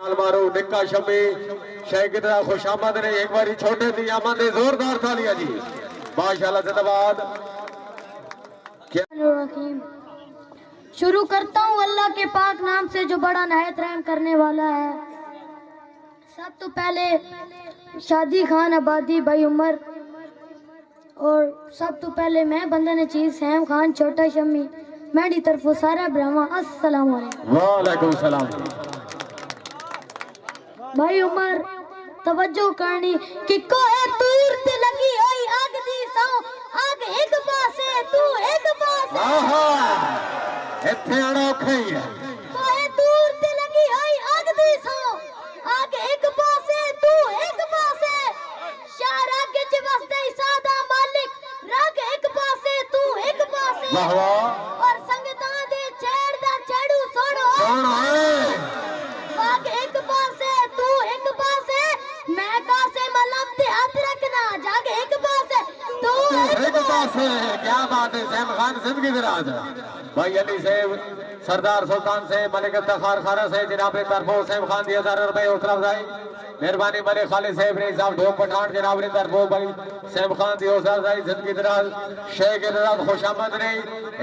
मारो निक्का शमी शागिर्द खुशामद ने एक बारी छोटे दी आमद जोरदार तालियां जी माशाल्लाह जिंदाबाद। शुरू करता हूँ अल्लाह के पाक नाम से जो बड़ा नहायत रहम करने वाला है। सब तो पहले शादी खान आबादी भाई उमर और सब तो पहले मैं बंदा ने चीज सैम खान छोटा शमी मेरी तरफों सारा ब्राह्मण अस्सलाम वालेकुम सलाम। भाई उमर तवज्जो करनी कि कोई दूर ते लगी होई आग दी सौ आग एक पासे तू एक पासे आहा इत्थे आना औखा ही है। कोई दूर ते लगी होई आग दी सौ आग एक पासे तू एक पासे शाह राग च वसदे सादा मालिक राग एक पासे तू एक पासे वाह वाह और संगतां दे छेड़ दा छेड़ू सोनो कौन है आग एक पासे तू एक पासे मैं कासे मलम ते हाथ रखना जाग एक पासे तू एक पासे। क्या बात है सैम खान जिंदगी दराज भाई अली से सरदार सुल्तान से मलिक इफ्तार खाना से जनाब तरफो सैम खान दी 1000 रुपए हौसला अफजाई मेहरबानी मलिक खालिद साहब ने साहब ढोक पठान जनाब ने तरफो भाई सैम खान दी हौसला अफजाई जिंदगी दराज शेख दराज खुशामद ने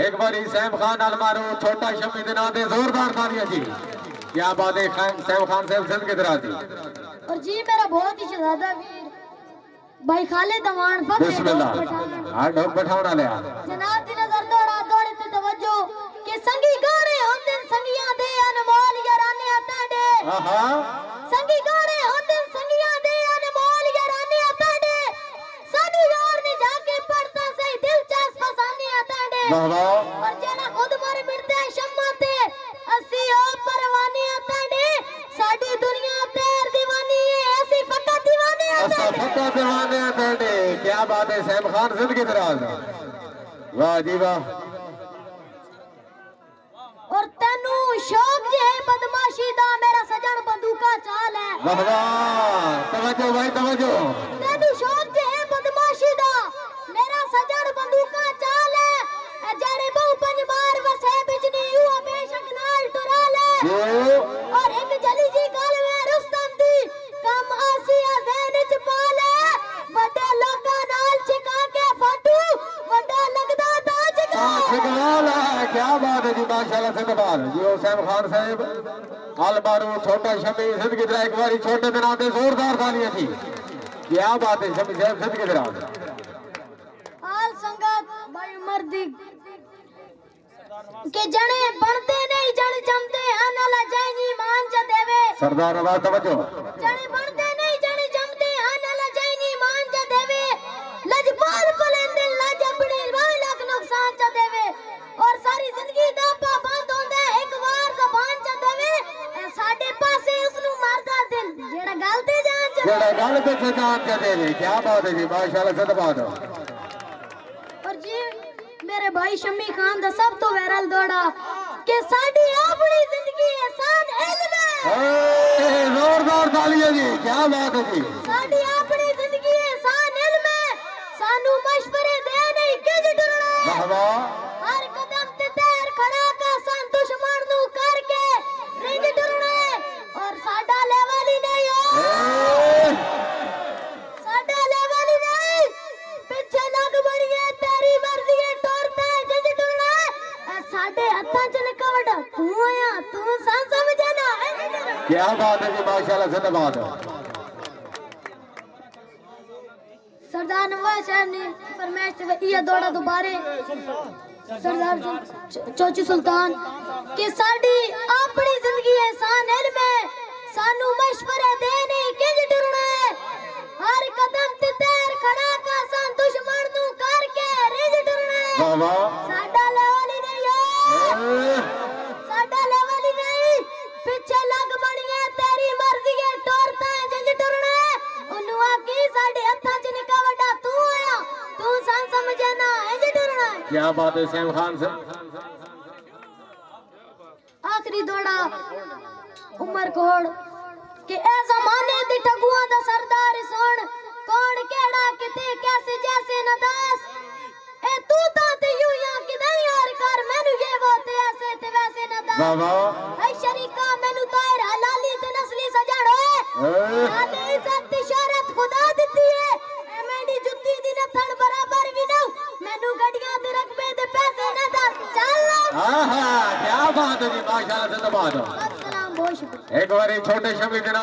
एक बारी सैम खान अलमारो छोटा शमी दे नाम दे जोरदार तालियां जी। क्या बात है सैम खान साहब जिंदगी दराज जी। और जी मेरा बहुत ही शहजादा वीर भाई खालिद अमान फक बिस्मिल्लाह हां ढोक पठान ले जनाब दी नजर दौड़ा दौड़े ते तवज्जो के संगी गाने होंदे संगियां दे अनमोल याराने ताडे आहा संगी गाने होंदे संगियां दे अनमोल याराने ताडे सानू यार ने जाके पढ़ता सही दिलचस्प फसाने ताडे वाह वाह और जेड़ा खुद मर मिटदे शम्मा ते असी ओ परवाने ताडे साडी दुनिया तेर दीवानी है ऐसी फकत दीवाने फका दीवाने तेरे। क्या बात है सैम खान जिंदगी दराज वाह जी वाह। और तेनू शौक जे है बदमाशी दा मेरा सजन बंदूका चाल है वाह वाह तवज्जो भाई तवज्जो। तेनू शौक जे है बदमाशी दा मेरा सजन बंदूका चाल है जाने बहु पंज बार वसे बिजनी यू बेशक नाल टुरा ले और एक जली जी गल में रुस्तम दी कम आसिया ज़हन च पाले बड़े लोकां नाल चिका के फाटू बड़ा लगदा ताज कमाल है। क्या बात है जी माशाल्लाह जिंदाबाद जी ओ सैम खान साहब अलमारो छोटा शमी जिंदगी दराज एक बारी छोटे दिन आते जोरदार तालियां थी। क्या बात है शमी साहब जिंदगी दराज आल संगत भाई उमर दी के जने बनते नहीं जन जमते अनला जैनी मान च देवे सरदार आवाज तवज्जो जने बनते नहीं जन जमते अनला जैनी मान च देवे लजपाल पलेंदे लज अपनी राह लग नुकसान च देवे और सारी जिंदगी दा पाबंद होंदा एक बार ज़बान च देवे साडे पासे उसनु मारदा दिल जेड़ा गल ते जान च जेड़ा गल ते जान च देवे। क्या बात है जी माशाल्लाह जिंदाबाद। और जी मेरे भाई शमी खान दा सब तो वायरल दौड़ा कि साडी अपनी जिंदगी एहसान इल्म है जोरदार तालियां जी। क्या बात है जी साडी अपनी जिंदगी एहसान इल्म है सानू मशवरे दे नहीं किज डरना वाह वाह हर कदम ते तैर खड़ा का सन दुश्मन नु करके रिंग डरना और साडा लेवल ही नहीं हो साडा लेवल ही नहीं पीछे लग बड़िए तेरी मर्जी है टोरता है जिंद टुरना साडे हत्थां च निकवड़ा तू आया तू सन समझे ना क्या बात है जी माशाल्लाह जिंदाबाद। सरदार नवाज साहब ने फरमाइश से ये दौड़ा दोबारे सरदार चौची सुल्तान कि साडी अपनी जिंदगी एहसान इल्म है सानू मशवरे दे नहीं किज डरना है हर कदम ते तैर खड़ा का सन दुश्मन नु करके रिज डरना है वाह वाह साडा लेवल ही नहीं हो साडा लेवल ही नहीं पीछे लग बणिए तेरी मर्जी है टोरता है जिंज डरना है ओनु आकी साडे हत्थां च निका वड्डा तू आया तू सन समझे ना इंज डरना है। क्या बात है सैम खान से आखिरी दौड़ा उमर कोड़ कि ए जमाने दी ठगुआं दा सरदार सुन कौन केड़ा किते कैसे जैसे नदास ए तू ते यूं या किदे और कर मैनू ये वो ते ऐसे ते वैसे नदास वाह वाह ऐ शरीका मैनू तायर हलाली ते नस्ली तू गड्डियां दे रकबे दे पैसे ना दस चल आहा क्या बात है जी माशाल्लाह जिंदाबाद सलाम बहुत शुक्रिया एक बारी छोटे शमी जनाब